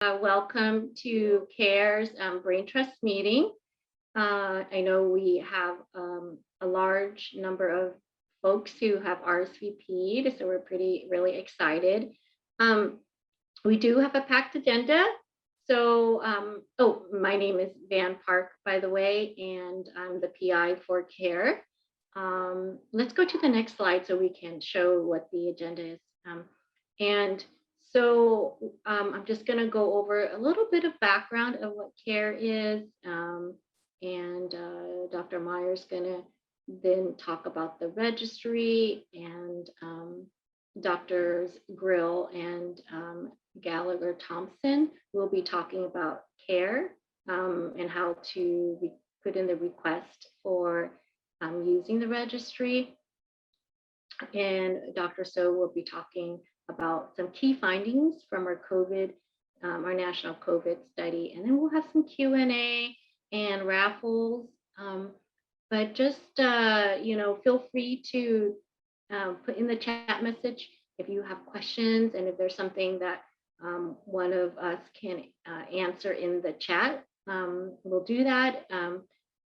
Welcome to CARE's Brain Trust meeting. I know we have a large number of folks who have RSVP'd, so we're really excited. We do have a packed agenda. So, oh, my name is Van Park, by the way, and I'm the PI for CARE. Let's go to the next slide so we can show what the agenda is. So I'm just going to go over a little bit of background of what CARE is, and Dr. Meyer's going to then talk about the registry, and Drs. Grill and Gallagher-Thompson will be talking about CARE and how to put in the request for using the registry. And Dr. Tsoh will be talking about some key findings from our our national COVID study, and then we'll have some Q&A and Raffles. But just feel free to put in the chat message if you have questions, and if there's something that one of us can answer in the chat, we'll do that.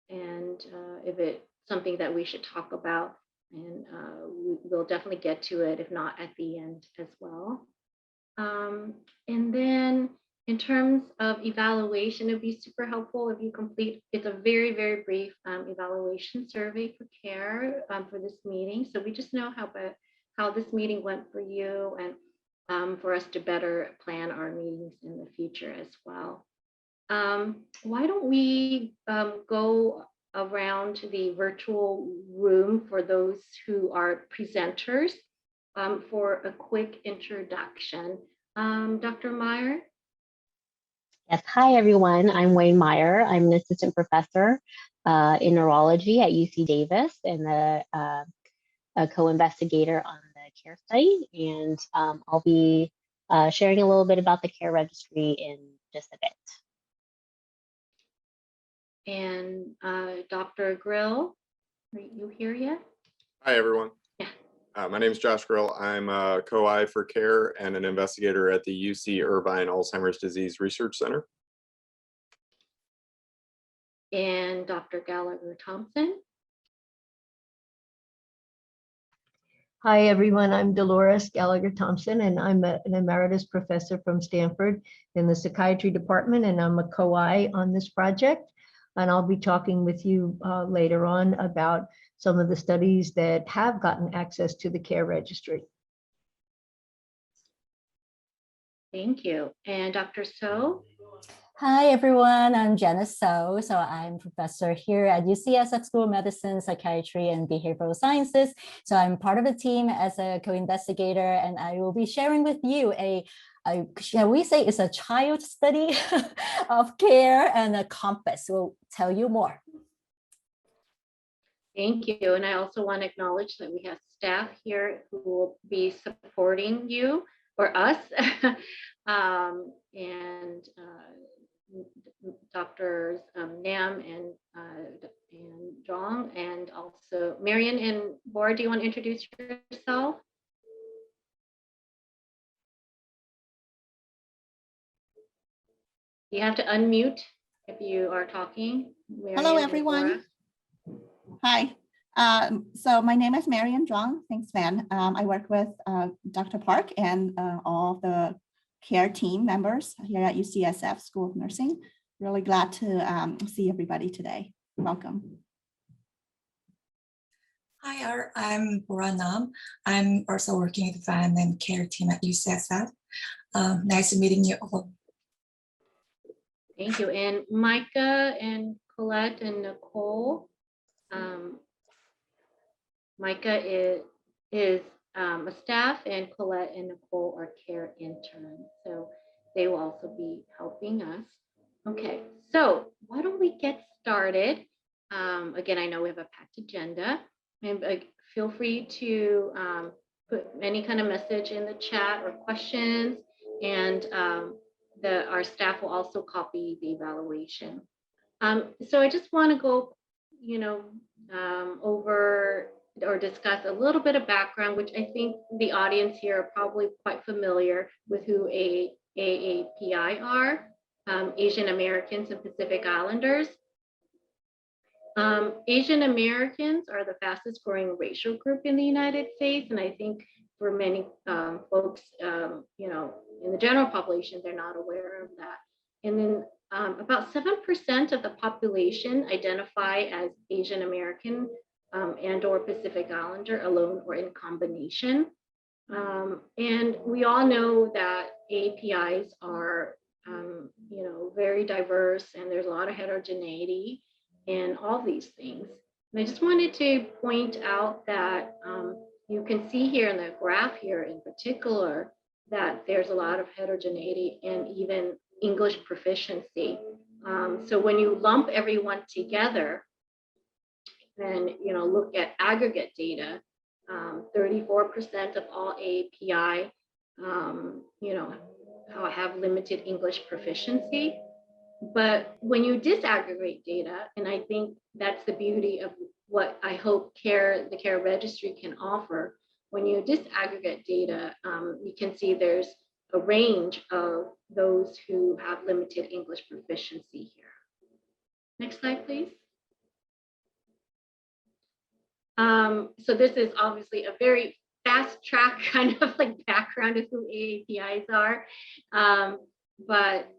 And if it's something that we should talk about, and we'll definitely get to it, if not at the end as well. And then in terms of evaluation, it'd be super helpful if you complete, it's a very brief evaluation survey for CARE for this meeting. So we just know how this meeting went for you, and for us to better plan our meetings in the future as well. Why don't we go around to the virtual room for those who are presenters for a quick introduction. Dr. Meyer? Yes, hi everyone, I'm Wayne Meyer. I'm an assistant professor in neurology at UC Davis and a co-investigator on the CARE study. And I'll be sharing a little bit about the CARE registry in just a bit. And Dr. Grill, are you here yet? Hi, everyone. Yeah. My name is Josh Grill. I'm a co-I for CARE and an investigator at the UC Irvine Alzheimer's Disease Research Center. And Dr. Gallagher-Thompson. Hi, everyone. I'm Dolores Gallagher-Thompson, and I'm an emeritus professor from Stanford in the psychiatry department, and I'm a co-I on this project. And I'll be talking with you later on about some of the studies that have gotten access to the CARE registry. Thank you. And Dr. Tsoh? Hi, everyone. I'm Janice Tsoh. So I'm a professor here at UCSF School of Medicine, Psychiatry, and Behavioral Sciences. So I'm part of the team as a co-investigator, and I will be sharing with you shall we say it's a child study of CARE and a compass. We'll tell you more. Thank you. And I also want to acknowledge that we have staff here who will be supporting you or us. And Doctors Nam and Vuong, and also Marion and Bora, do you want to introduce yourself? You have to unmute if you are talking. Marion. Hello, everyone. Hi. So my name is Marion Zhuang. Thanks, Van. I work with Dr. Park and all the CARE team members here at UCSF School of Nursing. Really glad to see everybody today. Welcome. Hi, I'm Bora Nam. I'm also working with Van and CARE team at UCSF. Nice meeting you all. Thank you. And Micah and Colette and Nicole. Micah is a staff, and Colette and Nicole are CARE interns. So they will also be helping us. Okay, so why don't we get started? Again, I know we have a packed agenda, and feel free to put any kind of message in the chat or questions, and our staff will also copy the evaluation. So I just want to go, over or discuss a little bit of background, which I think the audience here are probably quite familiar with who AAPI are, Asian Americans and Pacific Islanders. Asian Americans are the fastest growing racial group in the United States. And I think for many folks, you know, in the general population, they're not aware of that. And then about 7% of the population identify as Asian American and or Pacific Islander alone or in combination. And we all know that APIs are, you know, very diverse and there's a lot of heterogeneity in all these things. And I just wanted to point out that you can see here in the graph here in particular that there's a lot of heterogeneity in even English proficiency. So when you lump everyone together and, you know, look at aggregate data, 34% of all AAPI, you know, have limited English proficiency. But when you disaggregate data, and I think that's the beauty of what I hope the care registry can offer, when you disaggregate data, you can see there's a range of those who have limited English proficiency here. Next slide, please. So this is obviously a very fast track kind of like background of who AAPIs are. But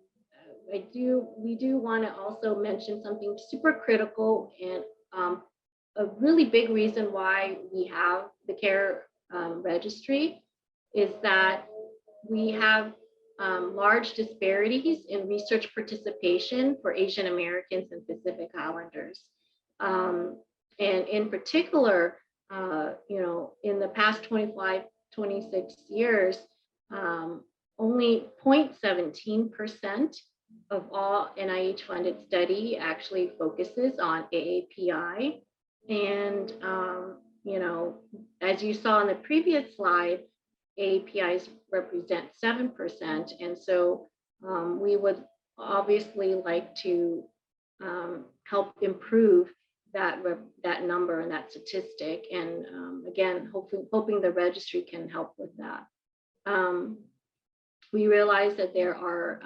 we do want to also mention something super critical and a really big reason why we have the care registry is that we have large disparities in research participation for Asian Americans and Pacific Islanders. And in particular, you know, in the past 25, 26 years, only 0.17% of all NIH funded study actually focuses on AAPI. And, you know, as you saw in the previous slide, AAPIs represent 7%. And so we would obviously like to help improve that number and that statistic. And again, hoping the registry can help with that. We realize that there are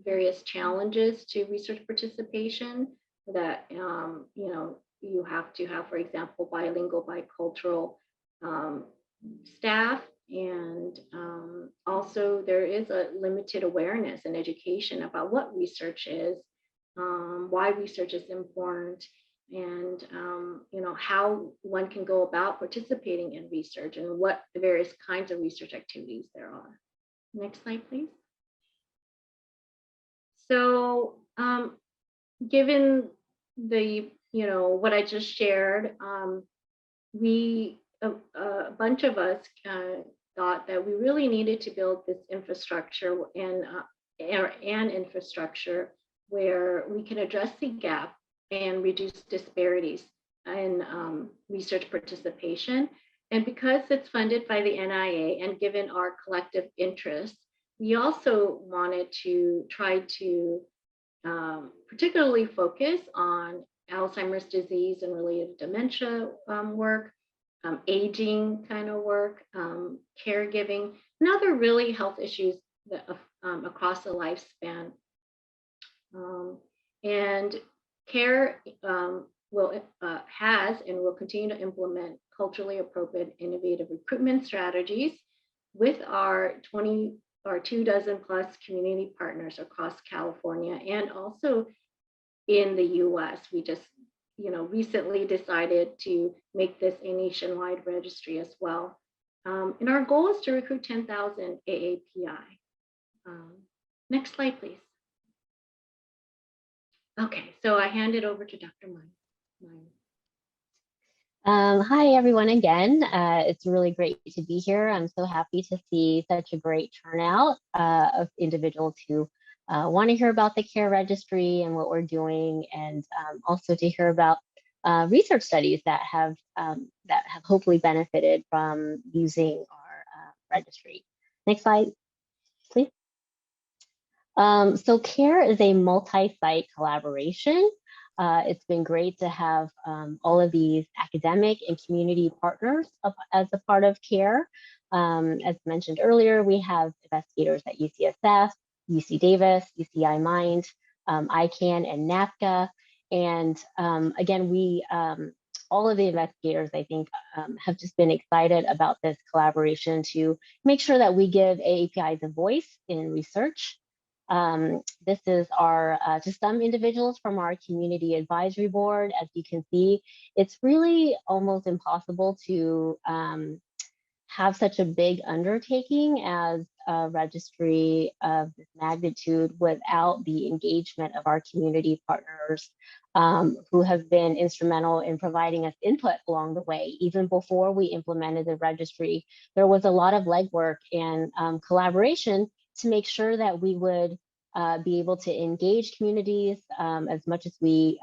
various challenges to research participation that, you know, you have to have, for example, bilingual, bicultural staff. And also there is a limited awareness and education about what research is, why research is important, and you know, how one can go about participating in research and what the various kinds of research activities there are. Next slide, please. So given the, you know, what I just shared, a bunch of us thought that we really needed to build this infrastructure and infrastructure where we can address the gap and reduce disparities in research participation. And because it's funded by the NIA and given our collective interests, we also wanted to try to particularly focus on Alzheimer's disease and related dementia work, aging kind of work, caregiving, and other really health issues that, across the lifespan. And CARE has and will continue to implement culturally appropriate innovative recruitment strategies with our 24 plus community partners across California and also in the US. We just, you know, recently decided to make this a nationwide registry as well. And our goal is to recruit 10,000 AAPI. Next slide, please. Okay, so I hand it over to Dr. Meyer. Hi, everyone, again. It's really great to be here. I'm so happy to see such a great turnout of individuals who want to hear about the care registry and what we're doing, and also to hear about research studies that have hopefully benefited from using our registry. Next slide, please. So CARE is a multi-site collaboration. It's been great to have all of these academic and community partners as a part of CARE. As mentioned earlier, we have investigators at UCSF, UC Davis, UCI Mind, ICANN, and NAPCA. And again, we, all of the investigators, I think, have just been excited about this collaboration to make sure that we give AAPIs a voice in research. This is our, to some individuals from our community advisory board. As you can see, it's really almost impossible to have such a big undertaking as a registry of this magnitude without the engagement of our community partners who have been instrumental in providing us input along the way. Even before we implemented the registry, there was a lot of legwork and collaboration to make sure that we would be able to engage communities as much as we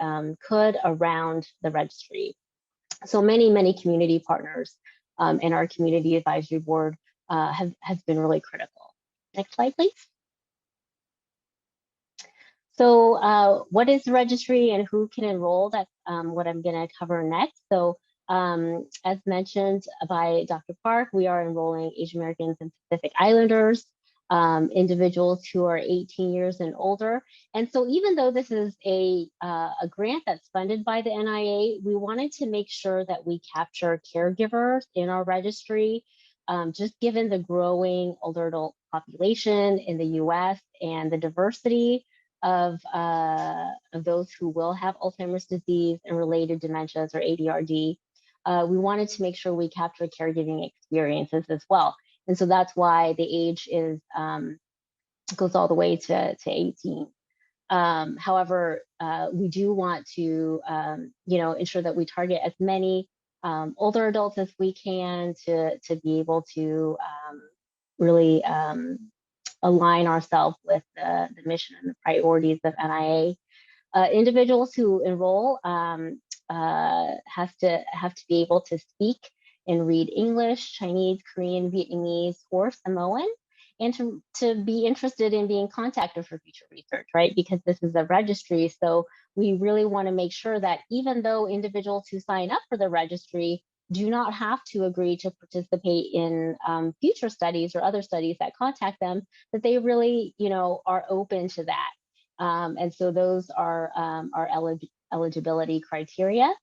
could around the registry. So many community partners and our community advisory board has been really critical. Next slide, please. So what is the registry and who can enroll? That's what I'm going to cover next. So as mentioned by Dr. Park, we are enrolling Asian Americans and Pacific Islanders, individuals who are 18 years and older. And so even though this is a grant that's funded by the NIA, we wanted to make sure that we capture caregivers in our registry, just given the growing older adult population in the US and the diversity of those who will have Alzheimer's disease and related dementias or ADRD. We wanted to make sure we capture caregiving experiences as well. And so that's why the age is goes all the way to 18. However, we do want to ensure that we target as many older adults as we can to be able to really align ourselves with the mission and the priorities of NIA. Individuals who enroll have to be able to speak and read English, Chinese, Korean, Vietnamese, or Samoan, and to be interested in being contacted for future research, right? Because this is a registry, so we really want to make sure that even though individuals who sign up for the registry do not have to agree to participate in future studies or other studies that contact them, that they really, are open to that. And so those are our eligibility criteria.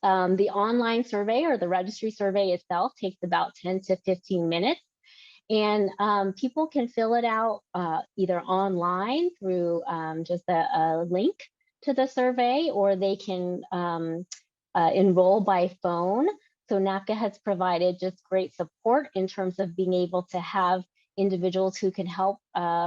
The online survey or the registry survey itself takes about 10 to 15 minutes. And people can fill it out either online through just a link to the survey, or they can enroll by phone. So NAPCA has provided just great support in terms of being able to have individuals who can help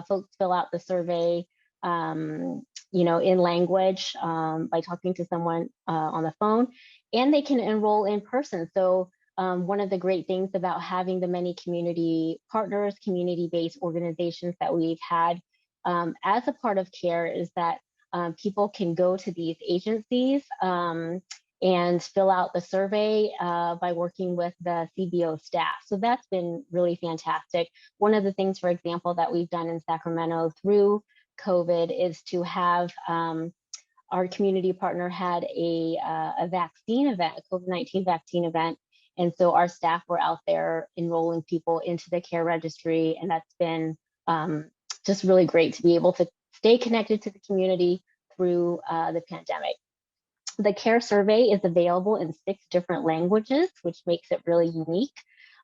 folks fill out the survey in language by talking to someone on the phone, and they can enroll in person. So one of the great things about having the many community partners, community-based organizations that we've had as a part of CARE is that people can go to these agencies and fill out the survey by working with the CBO staff. So that's been really fantastic. One of the things, for example, that we've done in Sacramento through COVID is to have our community partner had a vaccine event, a COVID-19 vaccine event. And so our staff were out there enrolling people into the CARE registry. And that's been just really great to be able to stay connected to the community through the pandemic. The CARE survey is available in 6 different languages, which makes it really unique.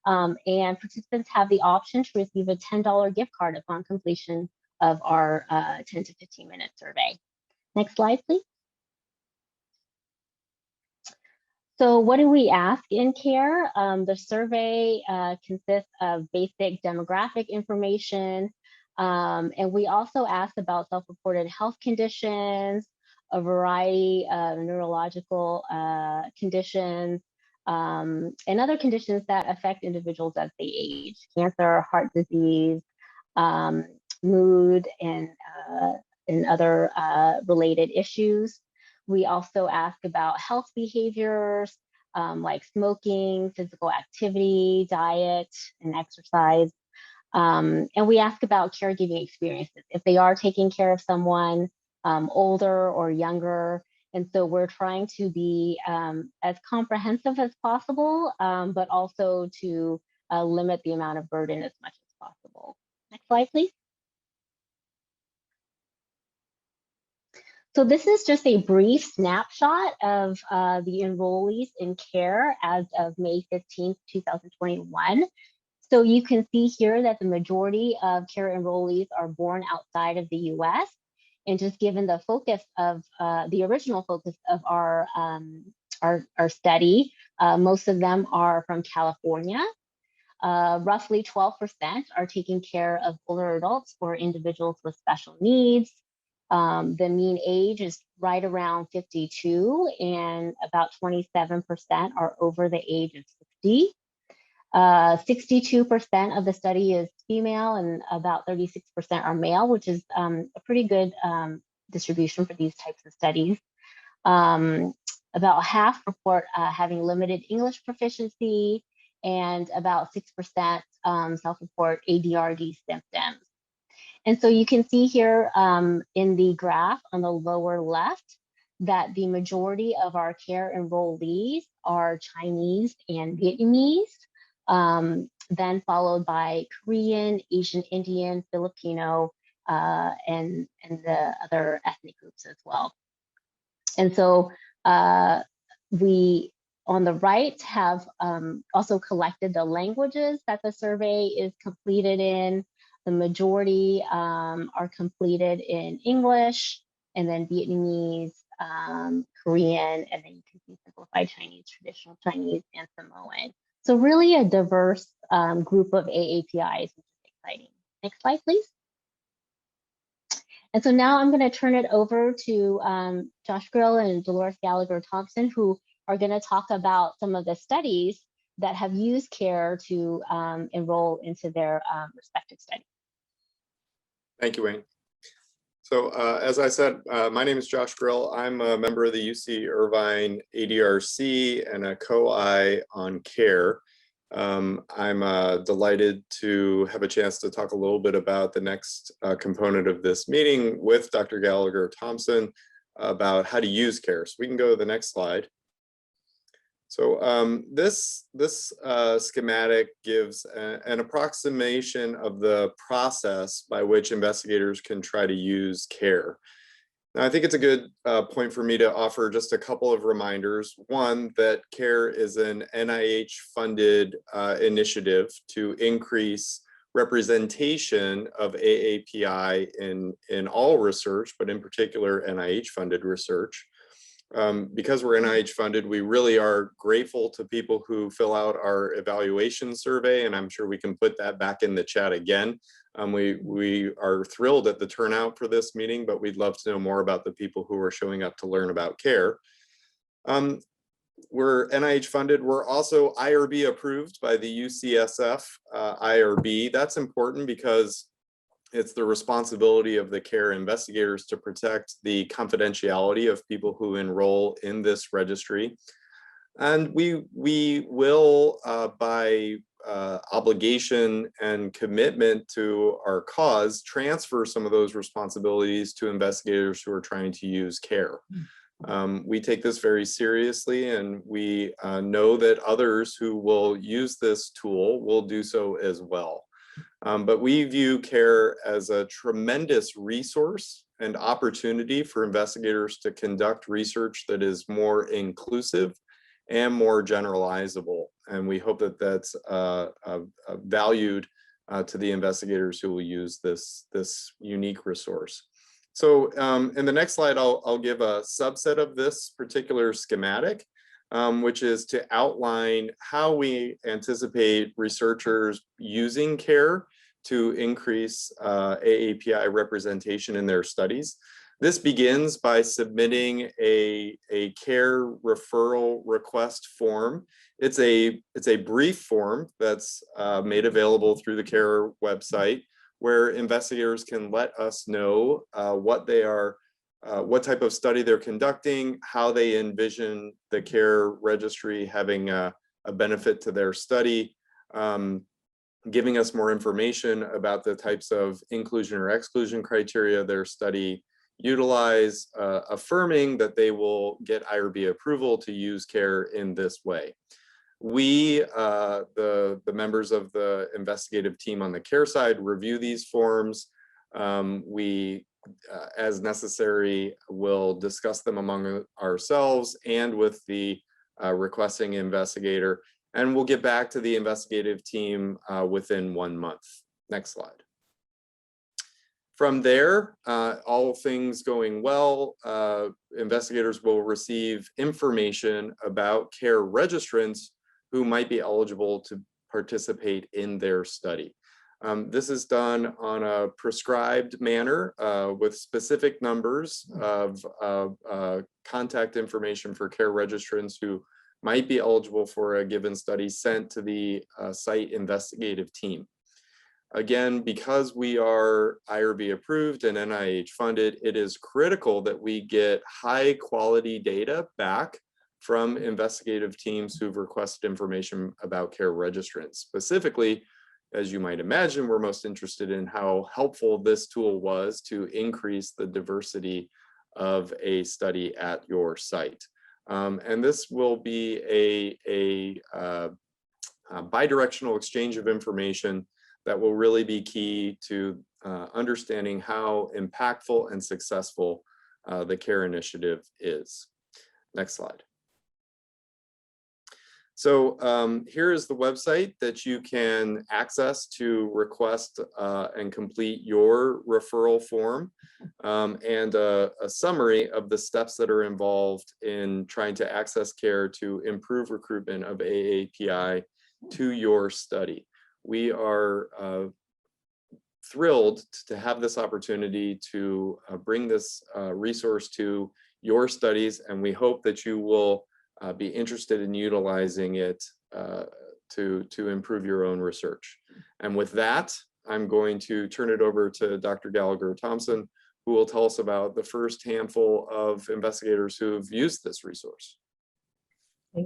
And participants have the option to receive a $10 gift card upon completion of our 10 to 15 minute survey. Next slide, please. So what do we ask in CARE? The survey consists of basic demographic information, and we also ask about self-reported health conditions, a variety of neurological conditions, and other conditions that affect individuals as they age: cancer, heart disease, mood, and other related issues. We also ask about health behaviors like smoking, physical activity, diet, and exercise. And we ask about caregiving experiences, if they are taking care of someone older or younger. And so we're trying to be as comprehensive as possible, but also to limit the amount of burden as much as possible. Next slide, please. So this is just a brief snapshot of the enrollees in CARE as of May 15th, 2021. So you can see here that the majority of CARE enrollees are born outside of the US. And just given the focus of the original focus of our study, most of them are from California. Roughly 12% are taking care of older adults or individuals with special needs. The mean age is right around 52, and about 27% are over the age of 60. 62% of the study is female, and about 36% are male, which is a pretty good distribution for these types of studies. About half report having limited English proficiency, and about 6% self-report ADRD symptoms. And so you can see here in the graph on the lower left that the majority of our CARE enrollees are Chinese and Vietnamese, then followed by Korean, Asian Indian, Filipino, and the other ethnic groups as well. And so we, on the right, have also collected the languages that the survey is completed in. The majority are completed in English, and then Vietnamese, Korean, and then you can see simplified Chinese, traditional Chinese, and Samoan. So really a diverse group of AAPIs, which is exciting. Next slide, please. And so now I'm going to turn it over to Josh Grill and Dolores Gallagher-Thompson, who are going to talk about some of the studies that have used CARE to enroll into their respective studies. Thank you, Wayne. So as I said, my name is Josh Grill. I'm a member of the UC Irvine ADRC and a co-I on CARE. I'm delighted to have a chance to talk a little bit about the next component of this meeting with Dr. Gallagher-Thompson about how to use CARE. So we can go to the next slide. So this schematic gives an approximation of the process by which investigators can try to use CARE. Now, I think it's a good point for me to offer just a couple of reminders. One, that CARE is an NIH-funded initiative to increase representation of AAPI in all research, but in particular NIH-funded research. Because we're NIH funded, we really are grateful to people who fill out our evaluation survey, and I'm sure we can put that back in the chat again. We are thrilled at the turnout for this meeting, but we'd love to know more about the people who are showing up to learn about CARE. We're NIH funded. We're also IRB approved by the UCSF IRB. That's important because it's the responsibility of the CARE investigators to protect the confidentiality of people who enroll in this registry. And we will, by obligation and commitment to our cause, transfer some of those responsibilities to investigators who are trying to use CARE. We take this very seriously, and we know that others who will use this tool will do so as well. But we view CARE as a tremendous resource and opportunity for investigators to conduct research that is more inclusive and more generalizable. And we hope that that's valued to the investigators who will use this unique resource. So in the next slide, I'll give a subset of this particular schematic, which is to outline how we anticipate researchers using CARE to increase AAPI representation in their studies. This begins by submitting a CARE referral request form. It's a brief form that's made available through the CARE website, where investigators can let us know what type of study they're conducting, how they envision the CARE registry having a benefit to their study, giving us more information about the types of inclusion or exclusion criteria their study utilize, affirming that they will get IRB approval to use CARE in this way. We, the members of the investigative team on the care side, review these forms. We, as necessary, will discuss them among ourselves and with the requesting investigator, and we'll get back to the investigative team within 1 month. Next slide. From there, all things going well, investigators will receive information about care registrants who might be eligible to participate in their study. This is done on a prescribed manner with specific numbers of contact information for care registrants who might be eligible for a given study sent to the site investigative team. Again, because we are IRB approved and NIH funded, it is critical that we get high quality data back from investigative teams who've requested information about care registrants. Specifically, as you might imagine, we're most interested in how helpful this tool was to increase the diversity of a study at your site. And this will be a bidirectional exchange of information that will really be key to understanding how impactful and successful the CARE initiative is. Next slide. So here is the website that you can access to request and complete your referral form, and a summary of the steps that are involved in trying to access care to improve recruitment of AAPI to your study. We are thrilled to have this opportunity to bring this resource to your studies, and we hope that you will be interested in utilizing it to improve your own research. And with that, I'm going to turn it over to Dr. Gallagher-Thompson, who will tell us about the first handful of investigators who've used this resource.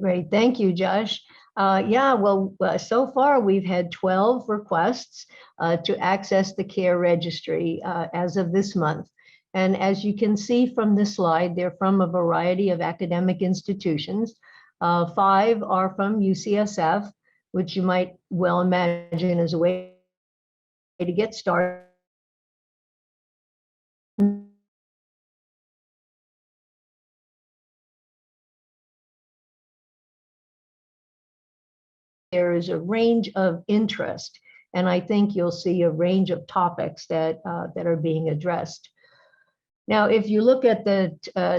Great, thank you, Josh. Yeah, well, so far we've had 12 requests to access the CARE registry as of this month. And as you can see from this slide, they're from a variety of academic institutions. 5 are from UCSF, which you might well imagine is a way to get started. There is a range of interest, and I think you'll see a range of topics that are being addressed. Now, if you look at the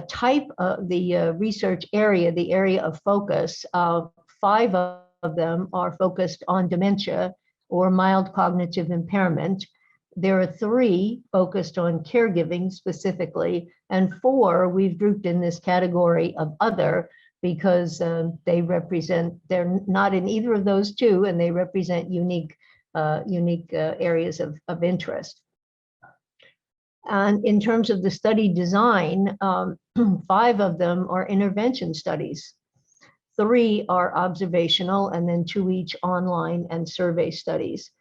type of the research area, the area of focus, 5 of them are focused on dementia or mild cognitive impairment. There are 3 focused on caregiving specifically, and 4 we've grouped in this category of other because they're not in either of those 2, and they represent unique areas of interest. And in terms of the study design, 5 of them are intervention studies. 3 are observational, and then 2 each online and survey studies.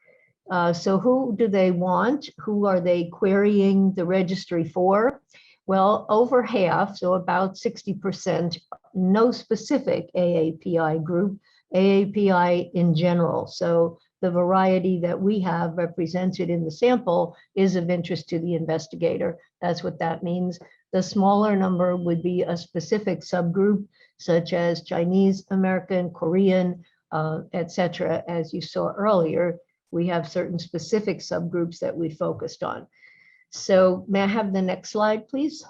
So who do they want? Who are they querying the registry for? Well, over half, so about 60%, no specific AAPI group, AAPI in general. So the variety that we have represented in the sample is of interest to the investigator. That's what that means. The smaller number would be a specific subgroup, such as Chinese American, Korean, etc. As you saw earlier, we have certain specific subgroups that we focused on. So may I have the next slide, please?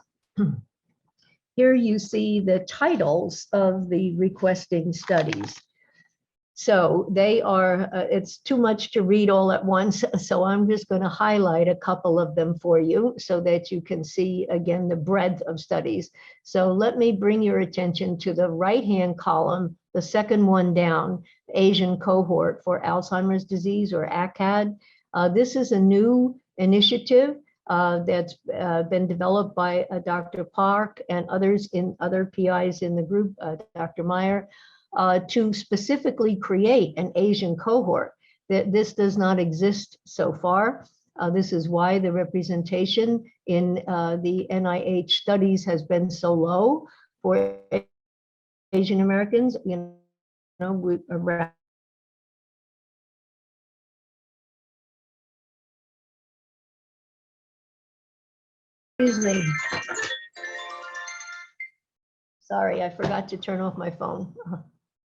Here you see the titles of the requesting studies. So they are, it's too much to read all at once, so I'm just going to highlight a couple of them for you so that you can see, again, the breadth of studies. So let me bring your attention to the right-hand column, the second one down, Asian cohort for Alzheimer's disease, or ACAD. This is a new initiative that's been developed by Dr. Park and others in other PIs in the group, Dr. Meyer, to specifically create an Asian cohort. This does not exist so far. This is why the representation in the NIH studies has been so low for Asian Americans. You around. Excuse me. Sorry, I forgot to turn off my phone.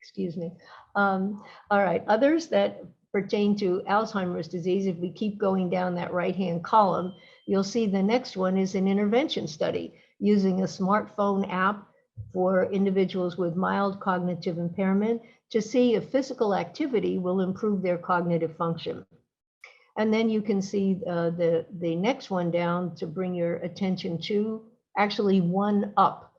Excuse me. All right, others that pertain to Alzheimer's disease, if we keep going down that right-hand column, you'll see the next one is an intervention study using a smartphone app for individuals with mild cognitive impairment to see if physical activity will improve their cognitive function. And then you can see the next one down to bring your attention to, actually one up.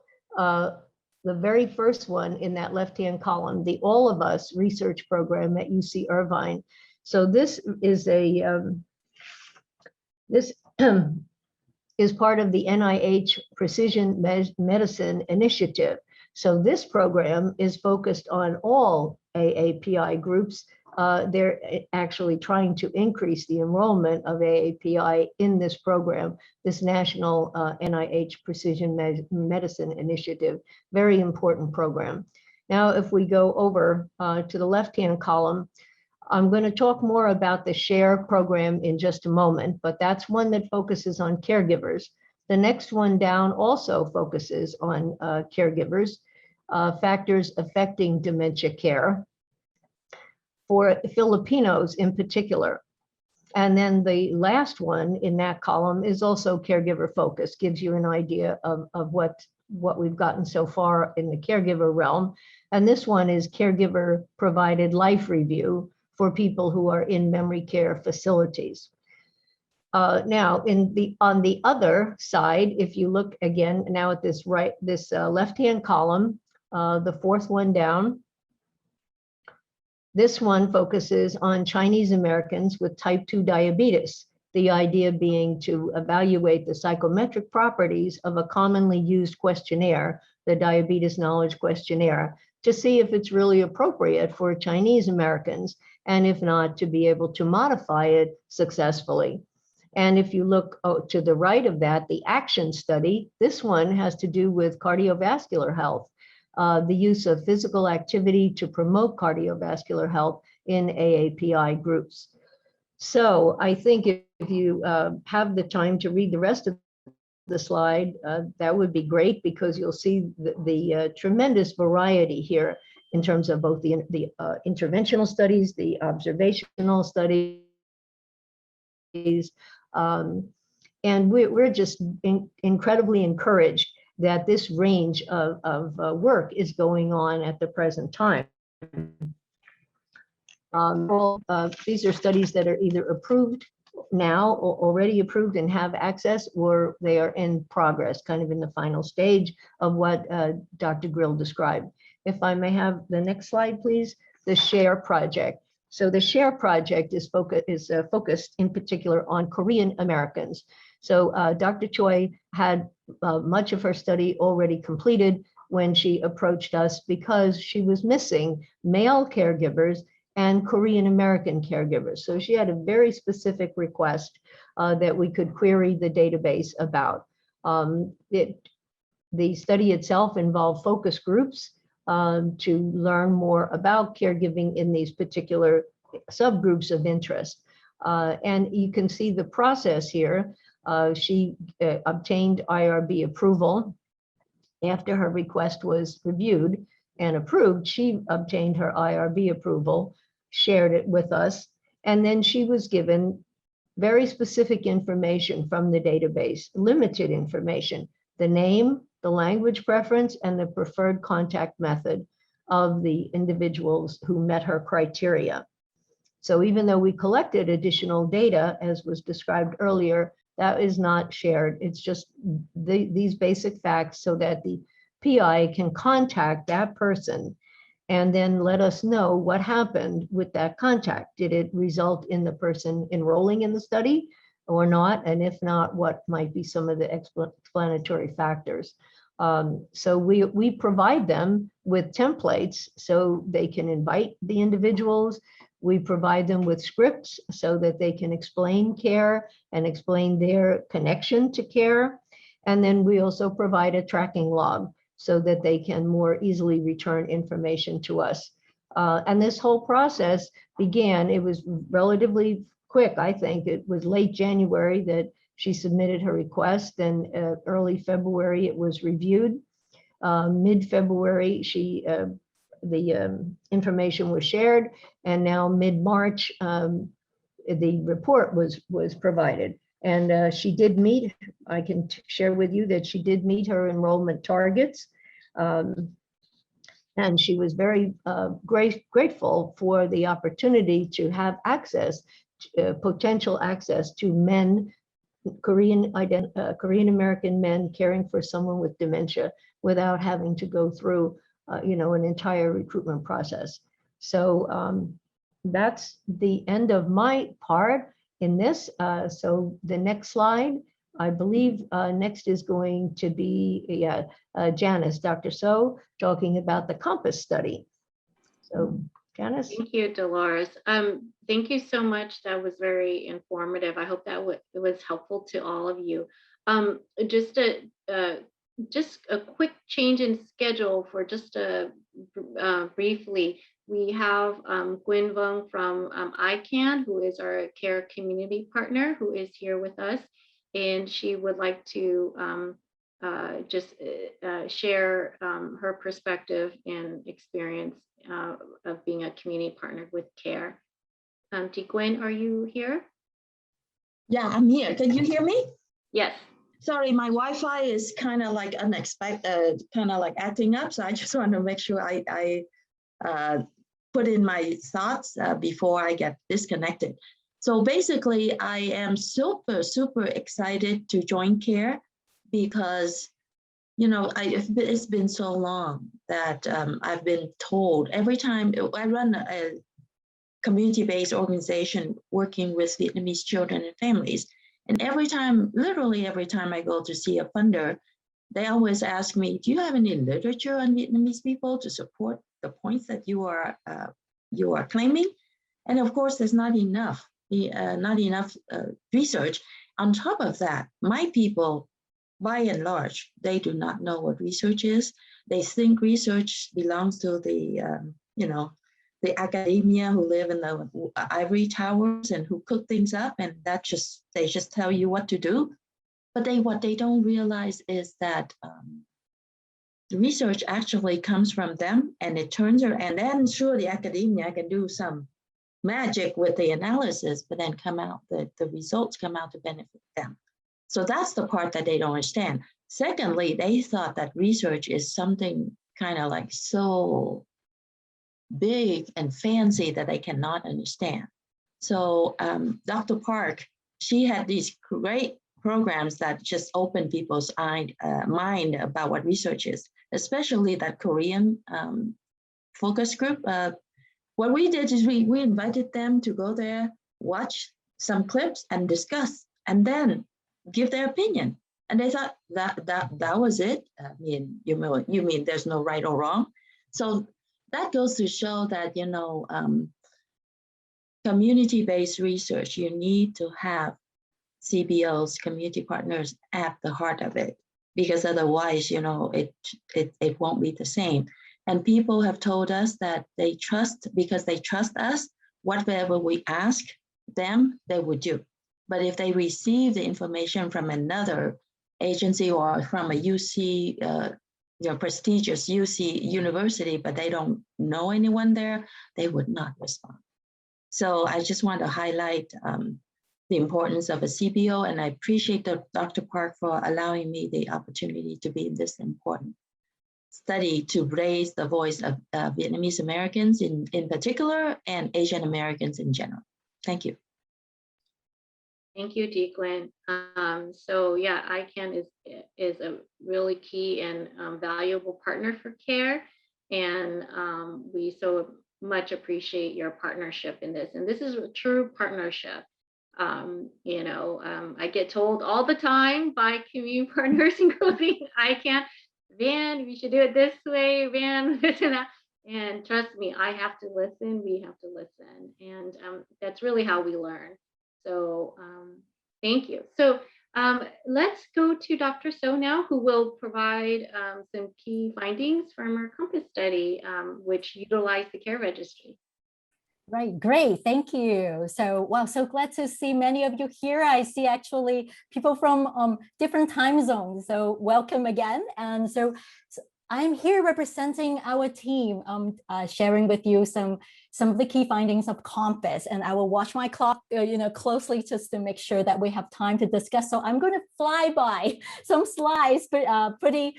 The very first one in that left-hand column, the All of Us research program at UC Irvine. So this is this is part of the NIH Precision Medicine Initiative. So this program is focused on all AAPI groups. They're actually trying to increase the enrollment of AAPI in this program, this national NIH Precision Medicine Initiative, very important program. Now, if we go over to the left-hand column, I'm going to talk more about the SHARE program in just a moment, but that's one that focuses on caregivers. The next one down also focuses on caregivers, factors affecting dementia care for Filipinos in particular. And then the last one in that column is also caregiver focused, gives you an idea of what we've gotten so far in the caregiver realm. And this one is caregiver provided life review for people who are in memory care facilities. Now, on the other side, if you look again now at this left-hand column, the fourth one down, this one focuses on Chinese Americans with type 2 diabetes, the idea being to evaluate the psychometric properties of a commonly used questionnaire, the Diabetes Knowledge Questionnaire, to see if it's really appropriate for Chinese Americans, and if not, to be able to modify it successfully. And if you look to the right of that, the ACTION study, this one has to do with cardiovascular health. The use of physical activity to promote cardiovascular health in AAPI groups. So I think if you have the time to read the rest of the slide, that would be great, because you'll see the tremendous variety here in terms of both the interventional studies, the observational studies, and we're just incredibly encouraged that this range of work is going on at the present time. These are studies that are either approved now or already approved and have access, or they are in progress, kind of in the final stage of what Dr. Grill described. If I may have the next slide, please, the SHARE project. So the SHARE project is focused in particular on Korean Americans. So Dr. Choi had much of her study already completed when she approached us, because she was missing male caregivers and Korean American caregivers. So she had a very specific request that we could query the database about. The study itself involved focus groups to learn more about caregiving in these particular subgroups of interest. And you can see the process here. She obtained IRB approval. After her request was reviewed and approved, she obtained her IRB approval, shared it with us, and then she was given very specific information from the database, limited information, the name, the language preference, and the preferred contact method of the individuals who met her criteria. So even though we collected additional data, as was described earlier, that is not shared. It's just these basic facts so that the PI can contact that person and then let us know what happened with that contact. Did it result in the person enrolling in the study or not? And if not, what might be some of the explanatory factors? So we provide them with templates so they can invite the individuals. We provide them with scripts so that they can explain care and explain their connection to care. And then we also provide a tracking log so that they can more easily return information to us. And this whole process began, it was relatively quick, I think. It was late January that she submitted her request, and early February it was reviewed. Mid-February, the information was shared, and now mid-March, the report was provided. And she did meet, I can share with you that she did meet her enrollment targets. And she was very grateful for the opportunity to have access, potential access to men, Korean American men caring for someone with dementia without having to go through, an entire recruitment process. So that's the end of my part in this. So the next slide, I believe next is going to be Janice, Dr. Tsoh, talking about the COMPASS study. So Janice. Thank you, Dolores. Thank you so much. That was very informative. I hope that it was helpful to all of you. Just a quick change in schedule for just briefly. We have Quyen Vuong from ICANN, who is our care community partner, who is here with us, and she would like to just share her perspective and experience of being a community partner with CARE. Quyen, are you here? Yeah, I'm here. Can you hear me? Yes. Sorry, my Wi-Fi is kind of like unexpected, kind of like acting up. So I just want to make sure I put in my thoughts before I get disconnected. So basically, I am super, super excited to join CARE because, it's been so long that I've been told every time I run a community-based organization working with Vietnamese children and families. And literally every time I go to see a funder, they always ask me, do you have any literature on Vietnamese people to support the points that you are claiming? And of course, there's not enough research. On top of that, my people, by and large, they do not know what research is. They think research belongs to the academia who live in the ivory towers and who cook things up, and they just tell you what to do. But what they don't realize is that the research actually comes from them, and it turns around, and then sure, the academia can do some magic with the analysis, but then the results come out to benefit them. So that's the part that they don't understand. Secondly, they thought that research is something kind of like so big and fancy that they cannot understand. So Dr. Park, she had these great programs that just open people's mind about what research is, especially that Korean focus group. What we did is we invited them to go there, watch some clips and discuss, and then give their opinion. And they thought that was it. I mean, you mean there's no right or wrong? So that goes to show that, community-based research, you need to have CBOs, community partners, at the heart of it, because otherwise, it won't be the same. And people have told us that because they trust us, whatever we ask them, they would do. But if they receive the information from another agency or from a UC, prestigious UC university, but they don't know anyone there, they would not respond. So I just want to highlight the importance of a CBO, and I appreciate Dr. Park for allowing me the opportunity to be in this important study to raise the voice of Vietnamese Americans in particular and Asian Americans in general. Thank you. Thank you, Quyen. So yeah, ICANN is a really key and valuable partner for CARE, and we so much appreciate your partnership in this. And this is a true partnership. I get told all the time by community partners, including ICANN, Van, we should do it this way, Van, this and that. And trust me, I have to listen, we have to listen. And that's really how we learn. So thank you. So Let's go to Dr. Tsoh now, who will provide some key findings from our COMPASS study, which utilized the care registry. Right, great, thank you. So, wow, so glad to see many of you here. I see actually people from different time zones, so welcome again. And so I'm here representing our team, sharing with you some of the key findings of COMPASS, and I will watch my clock, closely just to make sure that we have time to discuss. So I'm going to fly by some slides, but pretty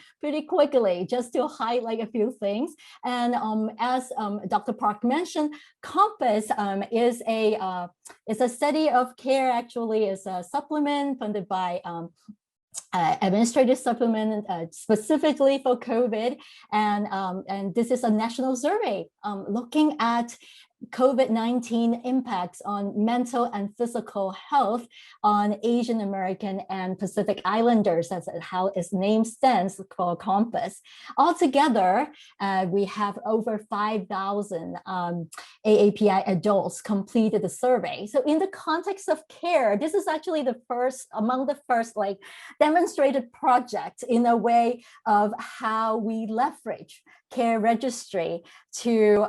quickly, just to highlight a few things. And as Dr. Park mentioned, COMPASS is a study of care. Actually, is a supplement funded by administrative supplement specifically for COVID, and this is a national survey looking at COVID-19 impacts on mental and physical health on Asian American and Pacific Islanders. That's how its name stands for COMPASS. Altogether, we have over 5,000 AAPI adults completed the survey. So in the context of care, this is actually among the first demonstrated project in a way of how we leverage care registry to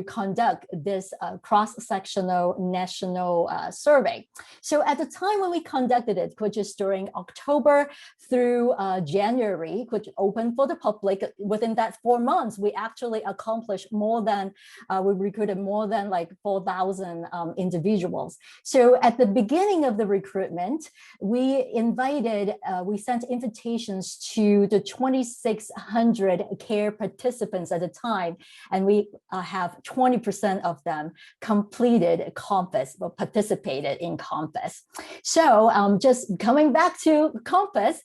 conduct this cross-sectional national survey. So at the time when we conducted it, which is during October through January, which opened for the public, within that 4 months, we actually accomplished we recruited more than 4,000 individuals. So at the beginning of the recruitment, we sent invitations to the 2,600 care participants at the time, and we have 20% of them completed COMPASS or participated in COMPASS. So just coming back to COMPASS,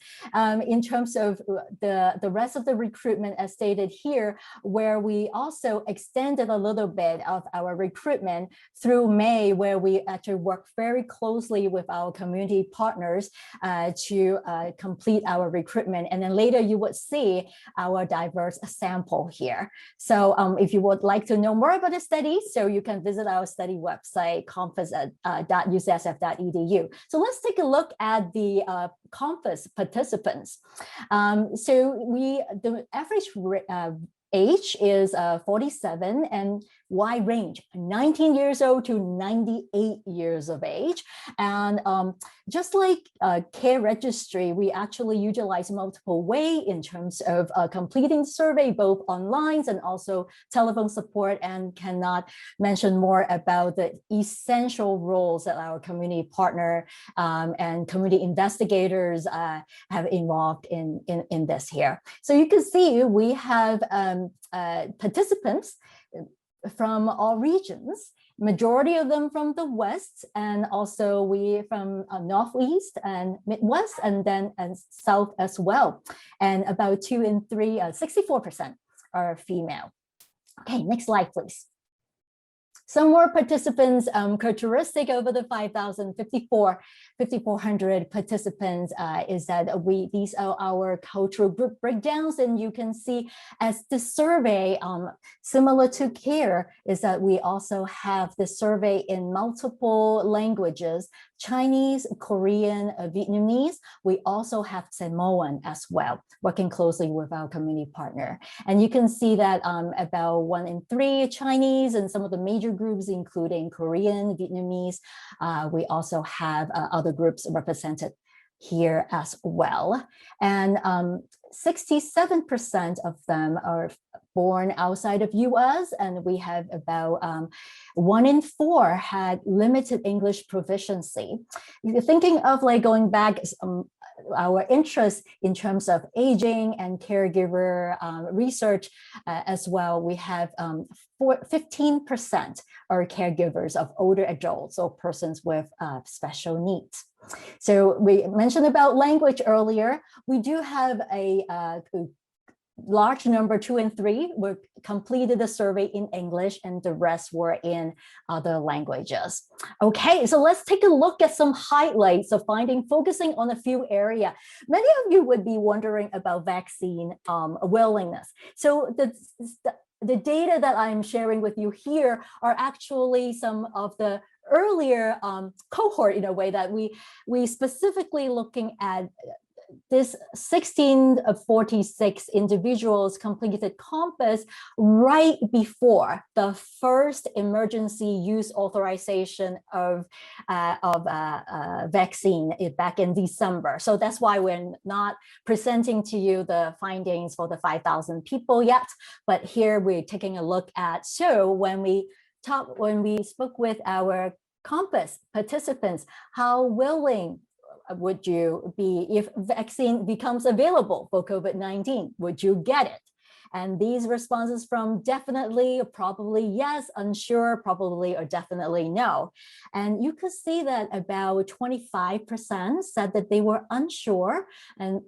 in terms of the rest of the recruitment as stated here, where we also extended a little bit of our recruitment through May, where we actually worked very closely with our community partners to complete our recruitment. And then later you would see our diverse sample here. So if you would like to know more about the study, so you can visit our study website, compass.ucsf.edu. So let's take a look at the COMPASS participants. So the average age is 47, and wide range, 19 years old to 98 years of age. And just like care registry, we actually utilize multiple ways in terms of completing the survey, both online and also telephone support, and cannot mention more about the essential roles that our community partner and community investigators have involved in this here. So you can see we have participants from all regions, majority of them from the West, and also we from Northeast and Midwest, and then South as well. And about 2 in 3, 64% are female. Okay, next slide, please. Some more participants characteristic over the 5,400 participants is that these are our cultural group breakdowns, and you can see as the survey, similar to care, is that we also have the survey in multiple languages, Chinese, Korean, Vietnamese. We also have Samoan as well, working closely with our community partner. And you can see that about 1 in 3 Chinese, and some of the major groups, including Korean, Vietnamese. We also have other groups represented here as well. And 67% of them are born outside of US, and we have about 1 in 4 had limited English proficiency. If you're thinking of going back, our interest in terms of aging and caregiver research as well, we have 15% are caregivers of older adults or persons with special needs. So we mentioned about language earlier. We do have a large number, 2 in 3, were completed the survey in English, and the rest were in other languages. Okay, so let's take a look at some highlights of finding, focusing on a few areas. Many of you would be wondering about vaccine willingness. So the data that I'm sharing with you here are actually some of the earlier cohort in a way that we specifically looking at this 16 of 46 individuals completed COMPASS right before the first emergency use authorization of vaccine back in December. So that's why we're not presenting to you the findings for the 5,000 people yet, but here we're taking a look at, so when we spoke with our COMPASS participants, how willing would you be if vaccine becomes available for COVID-19? Would you get it? And these responses from definitely, probably yes, unsure, probably, or definitely no. And you could see that about 25% said that they were unsure and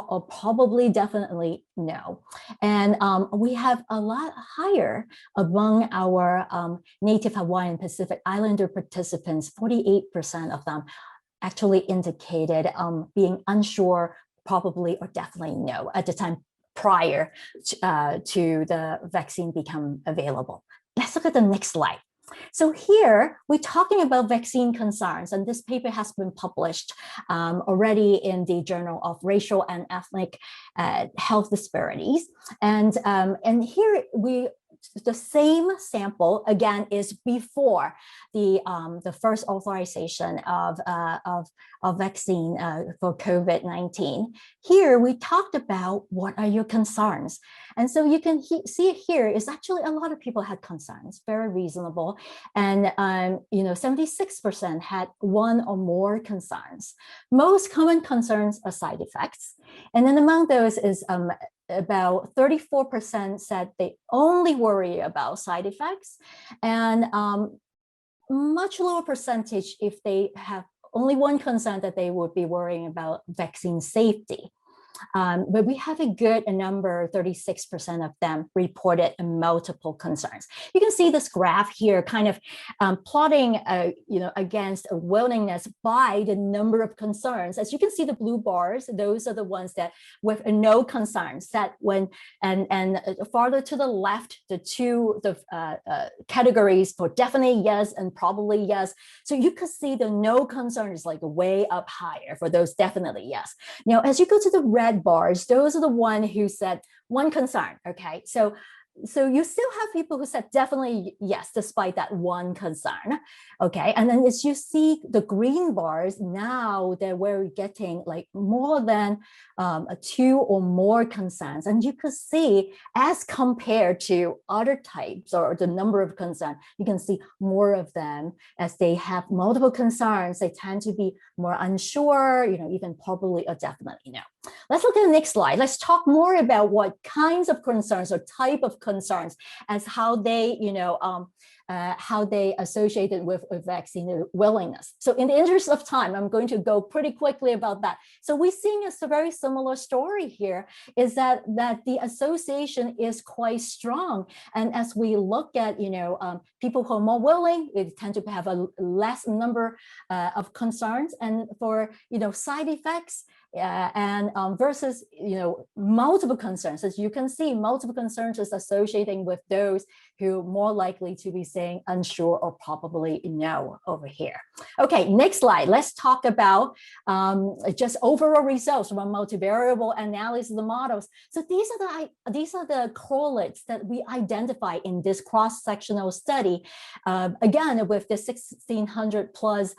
or probably definitely no. And we have a lot higher among our Native Hawaiian Pacific Islander participants, 48% of them actually indicated being unsure, probably or definitely no at the time prior to the vaccine become available. Let's look at the next slide. So here we're talking about vaccine concerns, and this paper has been published already in the Journal of Racial and Ethnic Health Disparities. And here the same sample again is before the first authorization of vaccine for COVID-19. Here we talked about what are your concerns, and so you can see here is actually a lot of people had concerns, very reasonable, and 76% had one or more concerns. Most common concerns are side effects, and then among those is about 34% said they only worry about side effects, and much lower percentage if they have only one concern that they would be worrying about vaccine safety. But we have a good number, 36% of them reported multiple concerns. You can see this graph here kind of plotting against a willingness by the number of concerns. As you can see, the blue bars, those are the ones that with no concerns, that when and farther to the left, the categories for definitely yes and probably yes. So you could see the no concern is like way up higher for those definitely yes. Now, as you go to the red bars, those are the one who said one concern. Okay, so you still have people who said definitely yes, despite that one concern. Okay, and then as you see the green bars, now that we're getting like more than two or more concerns, and you could see as compared to other types or the number of concerns, you can see more of them as they have multiple concerns. They tend to be more unsure, even probably or definitely no. Let's look at the next slide. Let's talk more about what kinds of concerns or type of concerns as how they, how they associated with vaccine willingness. So in the interest of time, I'm going to go pretty quickly about that. So we're seeing a very similar story here, is that the association is quite strong. And as we look at, people who are more willing, they tend to have a less number of concerns. And for, side effects, and versus multiple concerns, as you can see, multiple concerns is associating with those who are more likely to be saying unsure or probably no over here. Okay, next slide. Let's talk about just overall results from a multivariable analysis of the models. So these are the correlates that we identify in this cross-sectional study. Again, with the 1,600 plus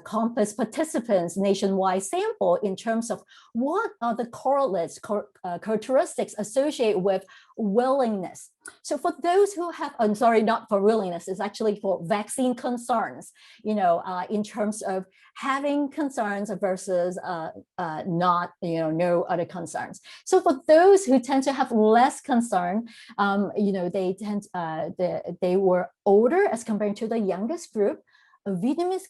COMPASS participants nationwide sample in terms of what are the correlates, characteristics associated with willingness. So for those who have, I'm sorry, not for willingness, it's actually for vaccine concerns, in terms of having concerns versus not, no other concerns. So for those who tend to have less concern, they were older as compared to the youngest group. Vietnamese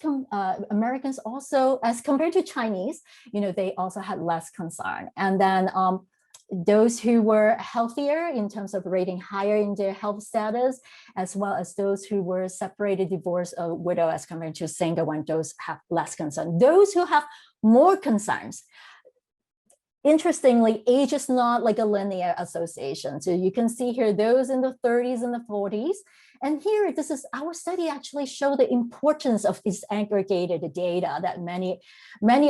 Americans also, as compared to Chinese, they also had less concern. And then those who were healthier in terms of rating higher in their health status, as well as those who were separated, divorced, or widow as compared to single one, those have less concern. Those who have more concerns, interestingly, age is not like a linear association. So you can see here, those in the 30s and the 40s, And here, this is our study actually show the importance of this aggregated data that many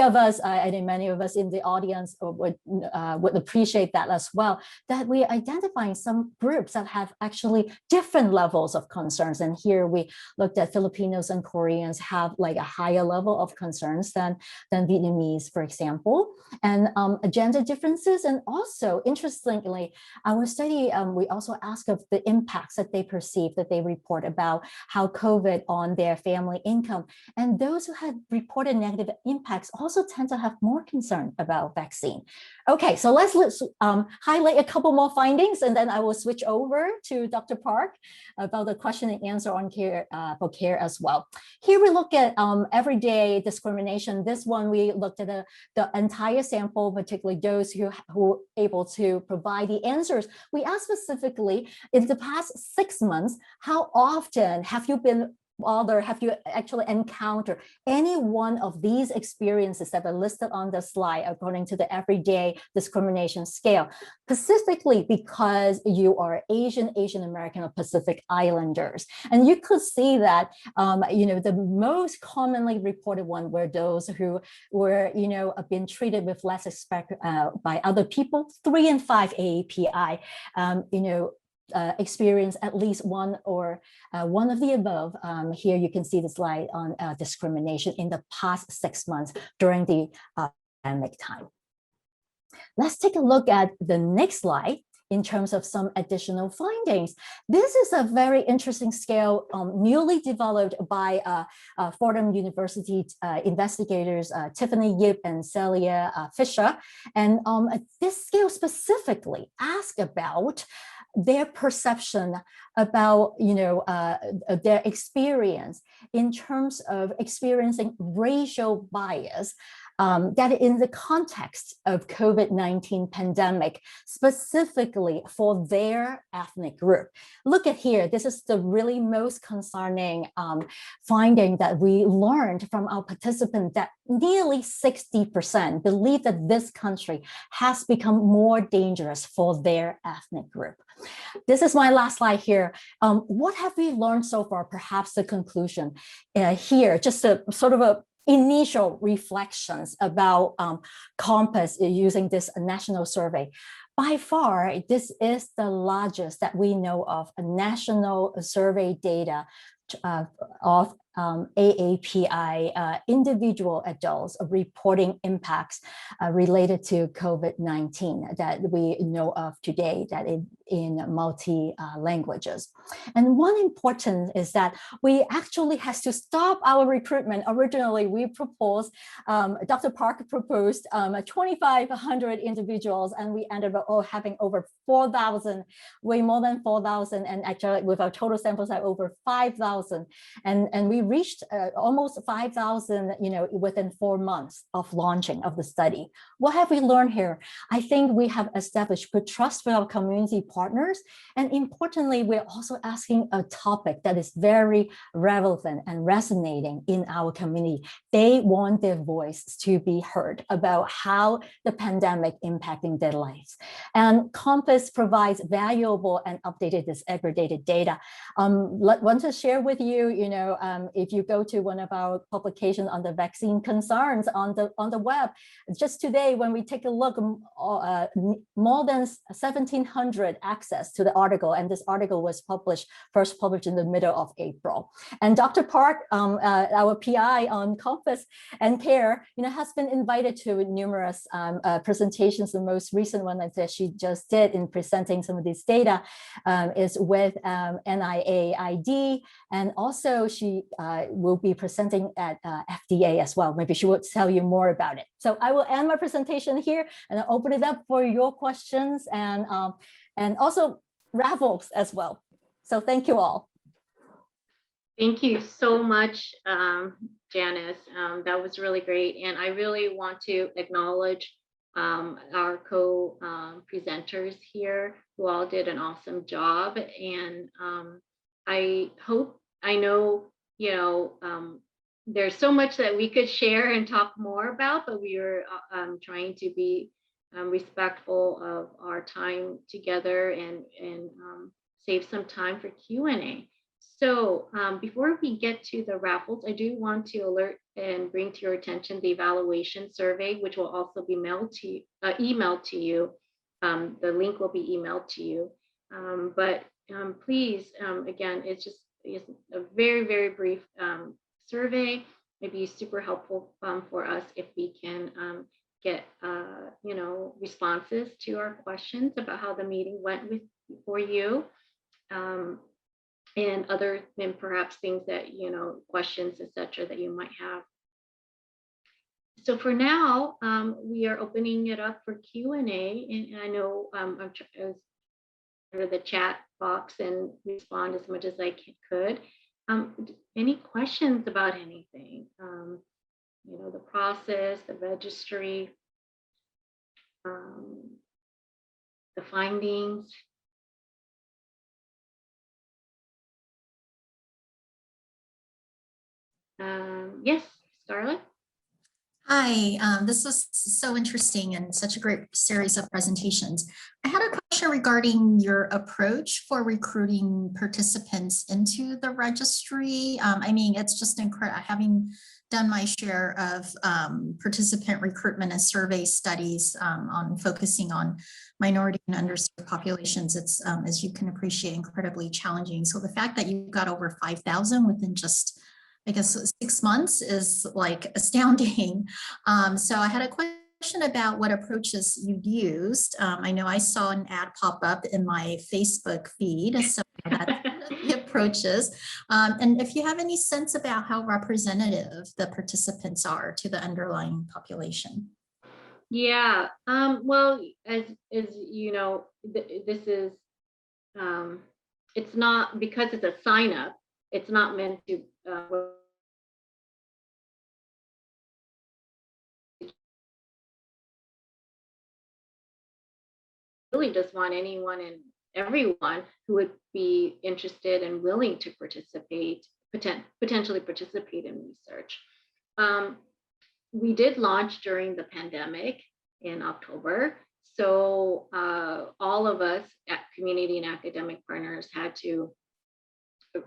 of us, I think many of us in the audience would appreciate that as well, that we're identifying some groups that have actually different levels of concerns. And here we looked at Filipinos and Koreans have like a higher level of concerns than Vietnamese, for example, and gender differences. And also, interestingly, our study, we also ask of the impacts that they perceive, that they report about how COVID on their family income. And those who had reported negative impacts also tend to have more concern about vaccine. Okay, so let's highlight a couple more findings, and then I will switch over to Dr. Park about the question and answer on care for care as well. Here we look at everyday discrimination. This one we looked at the entire sample, particularly those who were able to provide the answers. We asked specifically, in the past 6 months, how often have you been bothered, have you actually encountered any one of these experiences that are listed on the slide according to the everyday discrimination scale, specifically because you are Asian American, or Pacific Islanders. And you could see that, the most commonly reported one were those who were, been treated with less respect by other people. 3 and 5 AAPI, experience at least one or one of the above. Here you can see the slide on discrimination in the past 6 months during the pandemic time. Let's take a look at the next slide in terms of some additional findings. This is a very interesting scale newly developed by Fordham University investigators Tiffany Yip and Celia Fisher. And this scale specifically asks about their perception about, their experience in terms of experiencing racial bias that in the context of COVID-19 pandemic, specifically for their ethnic group. Look at here, this is the really most concerning finding that we learned from our participants, that nearly 60% believe that this country has become more dangerous for their ethnic group. This is my last slide here. What have we learned so far? Perhaps the conclusion here, just a sort of a initial reflections about Compass using this national survey. By far, this is the largest that we know of a national survey data of AAPI individual adults reporting impacts related to COVID-19 that we know of today, that in multi languages. And one important is that we actually has to stop our recruitment. Originally, we proposed, Dr. Park proposed 2,500 individuals, and we ended up having over 4,000, way more than 4,000, and actually with our total samples at over 5,000. And we reached almost 5,000, within 4 months of launching of the study. What have we learned here? I think we have established good trust with our community partners. And importantly, we're also asking a topic that is very relevant and resonating in our community. They want their voice to be heard about how the pandemic impacting their lives. And Compass provides valuable and updated disaggregated data. Want to share with you, if you go to one of our publications on the vaccine concerns on the web, just today when we take a look, more than 1,700 access to the article, and this article was first published in the middle of April. And Dr. Park, our PI on Compass and Care, has been invited to numerous presentations. The most recent one that she just did in presenting some of these data is with NIAID, and also she will be presenting at FDA as well. Maybe she will tell you more about it. So I will end my presentation here and I'll open it up for your questions and also Raffles as well. So thank you all. Thank you so much, Janice. That was really great. And I really want to acknowledge our co-presenters here who all did an awesome job. And I know, there's so much that we could share and talk more about, but we are trying to be respectful of our time together and save some time for Q&A. So before we get to the raffles, I do want to alert and bring to your attention the evaluation survey, which will also be emailed to you. The link will be emailed to you. But please, again, it's a very, very brief survey. It'd be super helpful for us if we can get responses to our questions about how the meeting went for you. And perhaps things that, questions, etc., that you might have. So for now, we are opening it up for Q&A, and I know I'm trying to the chat box and respond as much as I could. Any questions about anything? The process, the registry, the findings. Yes, Scarlett? Hi, this was so interesting and such a great series of presentations. I had a question regarding your approach for recruiting participants into the registry. I mean, it's just incredible. Having done my share of participant recruitment and survey studies on focusing on minority and underserved populations, it's, as you can appreciate, incredibly challenging. So the fact that you got over 5,000 within just, I guess, 6 months is like astounding. So I had a question about what approaches you used. I know I saw an ad pop up in my Facebook feed, so that's the approaches. And if you have any sense about how representative the participants are to the underlying population. Yeah, well, as you know, this is, it's not, because it's a sign up, it's not meant to really just want anyone and everyone who would be interested and willing to participate, potentially participate in research. We did launch during the pandemic in October. So all of us at community and academic partners had to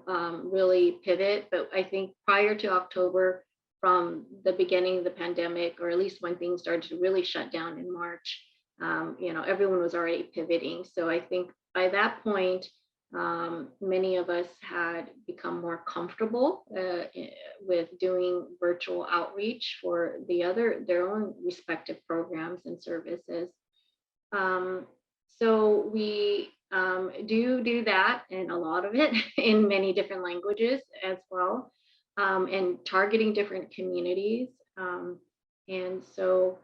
really pivot. But I think prior to October, from the beginning of the pandemic, or at least when things started to really shut down in March, everyone was already pivoting. So I think by that point, many of us had become more comfortable with doing virtual outreach for their own respective programs and services. So we do that, and a lot of it in many different languages as well, and targeting different communities. And so,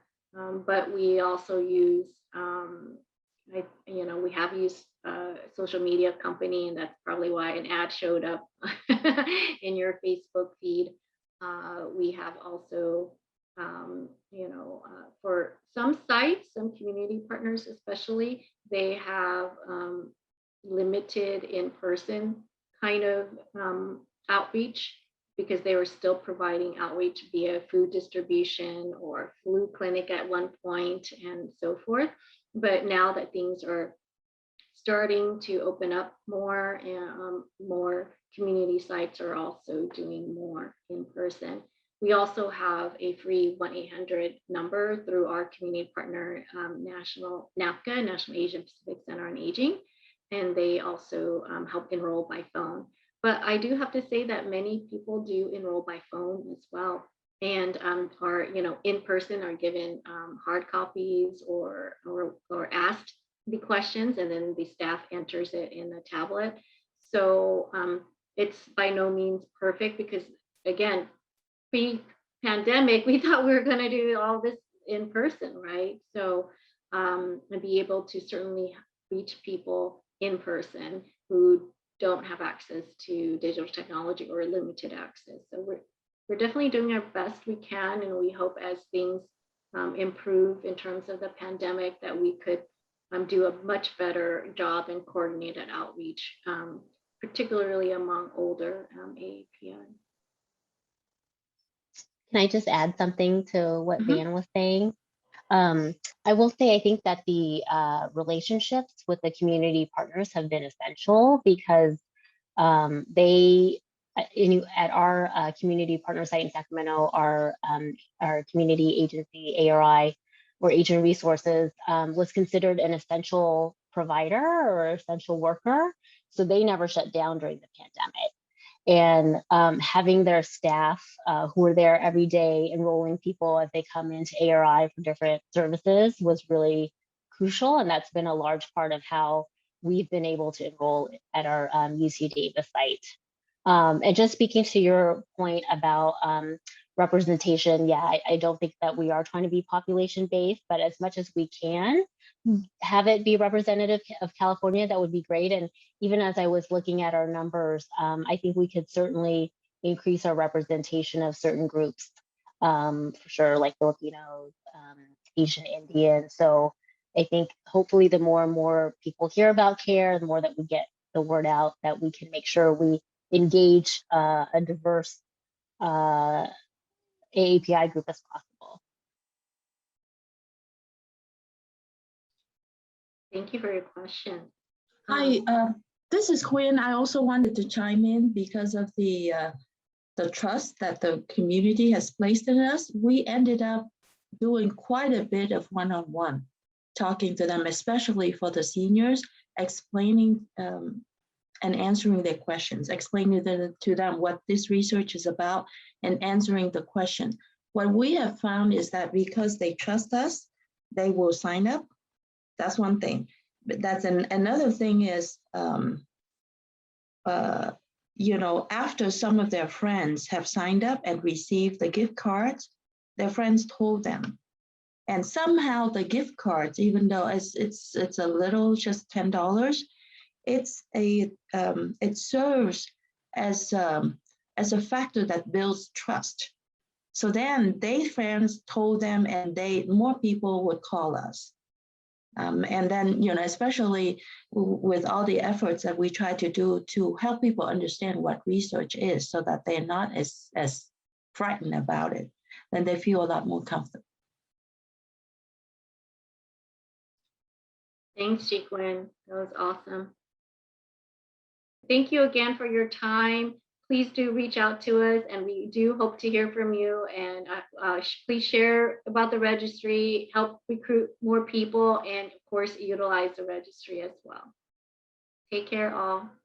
but we also use, we have used social media company, and that's probably why an ad showed up in your Facebook feed. We have also, for some sites, some community partners especially, they have limited in-person kind of outreach, because they were still providing outreach via food distribution or flu clinic at one point and so forth. But now that things are starting to open up more, and more community sites are also doing more in person. We also have a free 1-800 number through our community partner, National NAPCA, National Asian Pacific Center on Aging, and they also help enroll by phone. But I do have to say that many people do enroll by phone as well, and are in person, are given hard copies or asked the questions, and then the staff enters it in the tablet. So it's by no means perfect, because again, pre-pandemic, we thought we were going to do all this in person, right? So and be able to certainly reach people in person who don't have access to digital technology or limited access. So we're definitely doing our best we can, and we hope as things improve in terms of the pandemic, that we could do a much better job in coordinated outreach, particularly among older AAPI. Can I just add something to what Van was saying? I will say, I think that the relationships with the community partners have been essential, because At our community partner site in Sacramento, our community agency, ARI, or Agent Resources, was considered an essential provider or essential worker. So they never shut down during the pandemic. And having their staff who are there every day enrolling people as they come into ARI for different services was really crucial. And that's been a large part of how we've been able to enroll at our UC Davis site. And just speaking to your point about representation, yeah, I don't think that we are trying to be population-based, but as much as we can have it be representative of California, that would be great. And even as I was looking at our numbers, I think we could certainly increase our representation of certain groups, for sure, like Filipinos, Asian Indian. So I think hopefully the more and more people hear about CARE, the more that we get the word out, that we can make sure we engage a diverse AAPI group as possible. Thank you for your question. Hi, this is Quyen. I also wanted to chime in because of the trust that the community has placed in us. We ended up doing quite a bit of one-on-one, talking to them, especially for the seniors, explaining and answering their questions, explaining to them what this research is about and answering the question. What we have found is that because they trust us, they will sign up. That's one thing. But that's another thing is, you know, after some of their friends have signed up and received the gift cards, their friends told them. And somehow the gift cards, even though it's a little, just $10, it serves as a factor that builds trust. So then their friends told them, and more people would call us. And then, you know, especially with all the efforts that we try to do to help people understand what research is, so that they're not as frightened about it, then they feel a lot more comfortable. Thanks, Quyen. That was awesome. Thank you again for your time. Please do reach out to us, and we do hope to hear from you. And please share about the registry, help recruit more people, and of course, utilize the registry as well. Take care, all.